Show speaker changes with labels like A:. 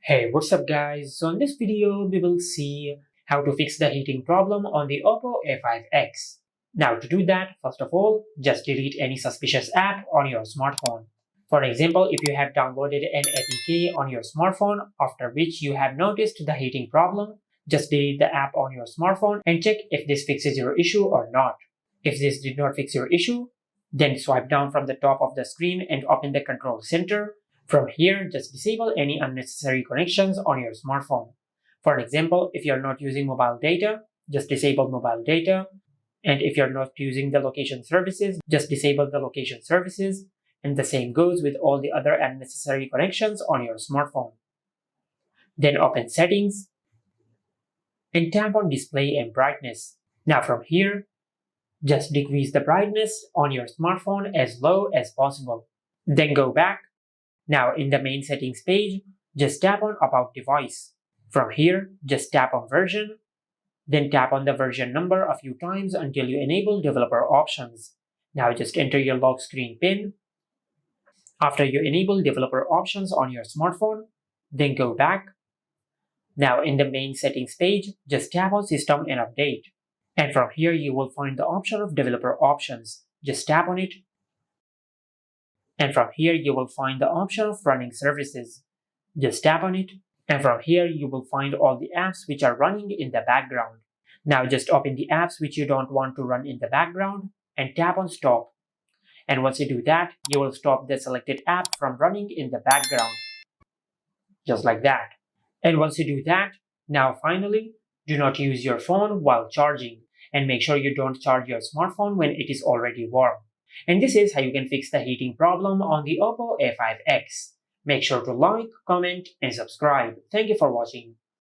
A: Hey, what's up guys? So in this video, we will see how to fix the heating problem on the Oppo A5x. Now to do that, first of all, just delete any suspicious app on your smartphone. For example, if you have downloaded an APK on your smartphone after which you have noticed the heating problem, just delete the app on your smartphone and check if this fixes your issue or not. If this did not fix your issue, then swipe down from the top of the screen and open the control center. From here, just disable any unnecessary connections on your smartphone. For example, if you're not using mobile data, just disable mobile data. And if you're not using the location services, just disable the location services. And the same goes with all the other unnecessary connections on your smartphone. Then open Settings and tap on Display and Brightness. Now from here, just decrease the brightness on your smartphone as low as possible. Then go back. Now in the main settings page, just tap on About Device. From here, just tap on Version, then tap on the version number a few times until you enable developer options. Now just enter your lock screen PIN. After you enable developer options on your smartphone, then go back. Now in the main settings page, just tap on System and Update. And from here you will find the option of developer options. Just tap on it. And from here you will find the option of running services. Just tap on it. And from here you will find all the apps which are running in the background. Now just open the apps which you don't want to run in the background and tap on Stop. And once you do that, you will stop the selected app from running in the background. Just like that. And once you do that, now finally, do not use your phone while charging and make sure you don't charge your smartphone when it is already warm. And this is how you can fix the heating problem on the Oppo A5x. Make sure to like, comment, and subscribe. Thank you for watching.